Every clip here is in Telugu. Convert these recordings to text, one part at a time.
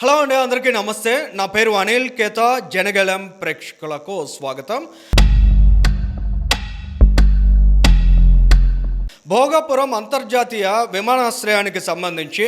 హలో అండి, అందరికీ నమస్తే. నా పేరు అనిల్ కేతా. జనగళం ప్రేక్షకులకు స్వాగతం. భోగాపురం అంతర్జాతీయ విమానాశ్రయానికి సంబంధించి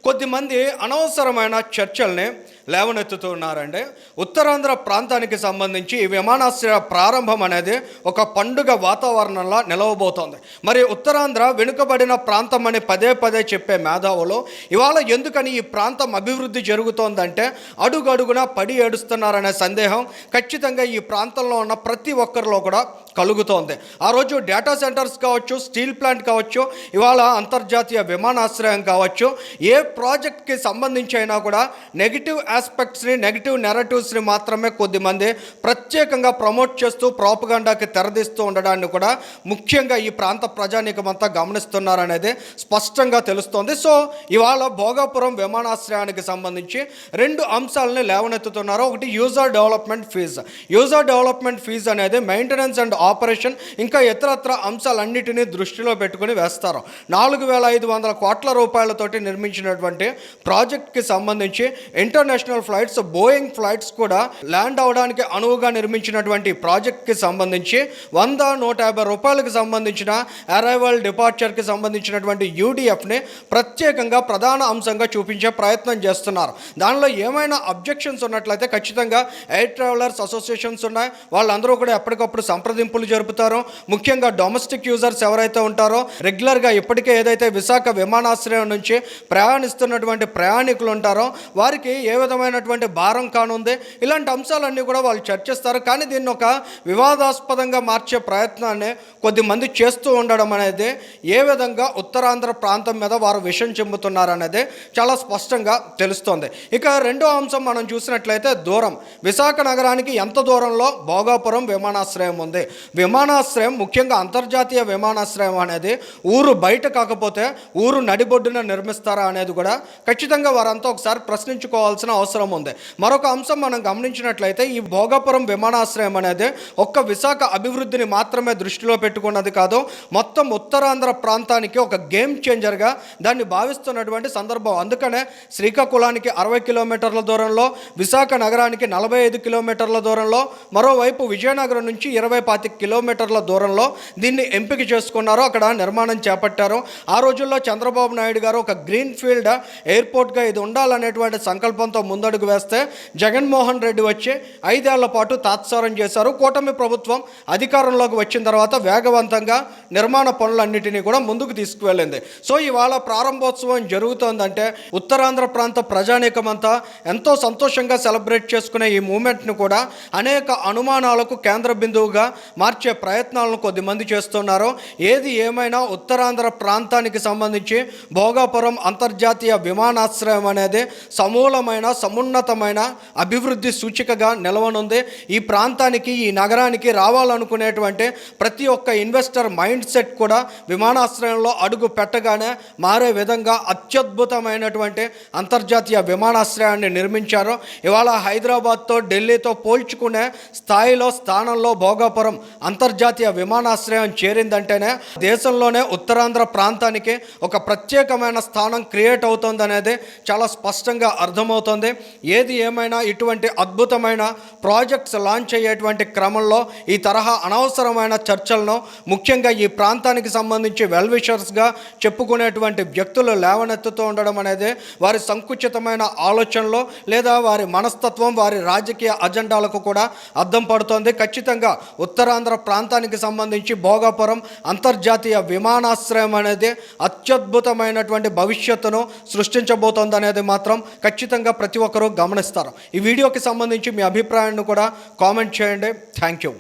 కొద్దిమంది అనవసరమైన చర్చల్ని లేవనెత్తుతున్నారండి. ఉత్తరాంధ్ర ప్రాంతానికి సంబంధించి ఈ విమానాశ్రయ ప్రారంభం అనేది ఒక పండుగ వాతావరణంలో నిలవబోతోంది. మరి ఉత్తరాంధ్ర వెనుకబడిన ప్రాంతం అని పదే పదే చెప్పే మేధావులు ఇవాళ ఎందుకని ఈ ప్రాంతం అభివృద్ధి జరుగుతోందంటే అడుగడుగునా పడి ఏడుస్తున్నారనే సందేహం ఖచ్చితంగా ఈ ప్రాంతంలో ఉన్న ప్రతి ఒక్కరిలో కూడా కలుగుతోంది. ఆ రోజు డేటా సెంటర్స్ కావచ్చు, స్టీల్ ప్లాంట్ కావచ్చు, ఇవాళ అంతర్జాతీయ విమానాశ్రయం కావచ్చు, ఏ ప్రాజెక్ట్కి సంబంధించి అయినా కూడా నెగిటివ్ ఆస్పెక్ట్స్ని, నెగిటివ్ నెరేటివ్స్ని మాత్రమే కొద్దిమంది ప్రత్యేకంగా ప్రమోట్ చేస్తూ ప్రాపగండాకి తెరదీస్తూ ఉండడాన్ని కూడా ముఖ్యంగా ఈ ప్రాంత ప్రజానీకమంతా గమనిస్తున్నారనేది స్పష్టంగా తెలుస్తోంది. సో ఇవాళ భోగాపురం విమానాశ్రయానికి సంబంధించి రెండు అంశాలని లేవనెత్తుతున్నారు. ఒకటి user development fee. User development fee అనేది మెయింటెనెన్స్ అండ్ ఆపరేషన్ ఇంకా ఇతరత్ర అంశాలన్నిటినీ దృష్టిలో పెట్టుకుని వేస్తారు. 4,500 కోట్ల రూపాయలతోటి నిర్మించినటువంటి ప్రాజెక్ట్కి సంబంధించి ఇంటర్నేషనల్ ఫ్లైట్స్, బోయింగ్ ఫ్లైట్స్ కూడా ల్యాండ్ అవడానికి అనువుగా నిర్మించినటువంటి ప్రాజెక్ట్కి సంబంధించి 100-150 రూపాయలకు సంబంధించిన అరైవల్ డిపార్చర్కి సంబంధించినటువంటి యూడిఎఫ్ని ప్రత్యేకంగా ప్రధాన అంశంగా చూపించే ప్రయత్నం చేస్తున్నారు. దానిలో ఏమైనా అబ్జెక్షన్స్ ఉన్నట్లయితే ఖచ్చితంగా ఎయిర్ ట్రావెలర్స్ అసోసియేషన్స్ ఉన్నాయి, వాళ్ళందరూ కూడా ఎప్పటికప్పుడు సంప్రదింపులు జరుపుతారు. ముఖ్యంగా డొమెస్టిక్ యూజర్స్ ఎవరైతే ఉంటారో రెగ్యులర్గా ఇప్పటికే ఏదైతే విశాఖ విమానాశ్రయం నుంచి ప్రయాణిస్తున్నటువంటి ప్రయాణికులు ఉంటారో వారికి ఏ విధమైనటువంటి భారం కానుంది, ఇలాంటి అంశాలన్నీ కూడా వాళ్ళు చర్చిస్తారు. కానీ దీన్ని ఒక వివాదాస్పదంగా మార్చే ప్రయత్నాన్ని కొద్దిమంది చేస్తూ ఉండడం అనేది ఏ విధంగా ఉత్తరాంధ్ర ప్రాంతం మీద వారు విషం చెందుతున్నారనేది చాలా స్పష్టంగా తెలుస్తోంది. ఇక రెండో అంశం మనం చూసినట్లయితే దూరం. విశాఖ నగరానికి ఎంత దూరంలో భోగాపురం విమానాశ్రయం ఉంది. విమానాశ్రయం ముఖ్యంగా అంతర్జాతీయ విమానాశ్రయం అనేది ఊరు బయట కాకపోతే ఊరు నడిబొడ్డున నిర్మిస్తారా అనేది కూడా ఖచ్చితంగా వారంతా ఒకసారి ప్రశ్నించుకోవాల్సిన అవసరం ఉంది. మరొక అంశం మనం గమనించినట్లయితే ఈ భోగాపురం విమానాశ్రయం అనేది ఒక్క విశాఖ అభివృద్ధిని మాత్రమే దృష్టిలో పెట్టుకున్నది కాదు, మొత్తం ఉత్తరాంధ్ర ప్రాంతానికి ఒక గేమ్ చేంజర్గా దాన్ని భావిస్తున్నటువంటి సందర్భం. అందుకనే శ్రీకాకుళానికి 60 కిలోమీటర్ల దూరంలో, విశాఖ నగరానికి 45 కిలోమీటర్ల దూరంలో, మరోవైపు విజయనగరం నుంచి 20-25 కిలోమీటర్ల దూరంలో దీన్ని ఎంపిక చేసుకున్నారో అక్కడ నిర్మాణం చేపట్టారు. ఆ రోజుల్లో చంద్రబాబు నాయుడు గారు ఒక గ్రీన్ ఫీల్డ్ ఎయిర్పోర్ట్గా ఇది ఉండాలనేటువంటి సంకల్పంతో ముందడుగు వేస్తే జగన్మోహన్ రెడ్డి వచ్చి 5 ఏళ్ల పాటు తాత్సారం చేశారు. కూటమి ప్రభుత్వం అధికారంలోకి వచ్చిన తర్వాత వేగవంతంగా నిర్మాణ పనులన్నిటినీ కూడా ముందుకు తీసుకువెళ్ళింది. సో ఇవాళ ప్రారంభోత్సవం జరుగుతోందంటే ఉత్తరాంధ్ర ప్రాంత ప్రజానీకమంతా ఎంతో సంతోషంగా సెలబ్రేట్ చేసుకునే ఈ మూమెంట్ను కూడా అనేక అనుమానాలకు కేంద్ర బిందువుగా మార్చే ప్రయత్నాలను కొద్దిమంది చేస్తున్నారు. ఏది ఏమైనా ఉత్తరాంధ్ర ప్రాంతానికి సంబంధించి భోగాపురం అంతర్జాతీయ విమానాశ్రయం అనేది సమూలమైన సమున్నతమైన అభివృద్ధి సూచికగా నిలవనుంది. ఈ ప్రాంతానికి, ఈ నగరానికి రావాలనుకునేటువంటి ప్రతి ఒక్క ఇన్వెస్టర్ మైండ్ సెట్ కూడా విమానాశ్రయంలో అడుగు పెట్టగానే మారే విధంగా అత్యద్భుతమైనటువంటి అంతర్జాతీయ విమానాశ్రయాన్ని నిర్మించారు. ఇవాళ హైదరాబాద్తో, ఢిల్లీతో పోల్చుకునే స్థాయిలో, స్థానంలో భోగాపురం అంతర్జాతీయ విమానాశ్రయం చేరిందంటేనే దేశంలోనే ఉత్తరాంధ్ర ప్రాంతానికి ఒక ప్రత్యేకమైన స్థానం క్రియేట్ అవుతుందనేది చాలా స్పష్టంగా అర్థమవుతుంది. ఏది ఏమైనా ఇటువంటి అద్భుతమైన ప్రాజెక్ట్స్ లాంచ్ అయ్యేటువంటి క్రమంలో ఈ తరహా అనవసరమైన చర్చలను ముఖ్యంగా ఈ ప్రాంతానికి సంబంధించి వెల్ విషర్స్గా చెప్పుకునేటువంటి వ్యక్తులు లేవనెత్తుతూ ఉండడం అనేది వారి సంకుచితమైన ఆలోచనలు లేదా వారి మనస్తత్వం, వారి రాజకీయ అజెండాలకు కూడా అద్దం పడుతోంది. ఖచ్చితంగా ఉత్తరాంధ్ర ప్రాంతానికి సంబంధించి భోగాపురం అంతర్జాతీయ విమానాశ్రయం అనేది అత్యద్భుతమైనటువంటి భవిష్యత్తును సృష్టించబోతోంది అనేది మాత్రం ఖచ్చితంగా ప్రతి ఒక్కరూ గమనిస్తారు. ఈ వీడియోకి సంబంధించి మీ అభిప్రాయాన్ని కూడా కామెంట్ చేయండి. Thank you.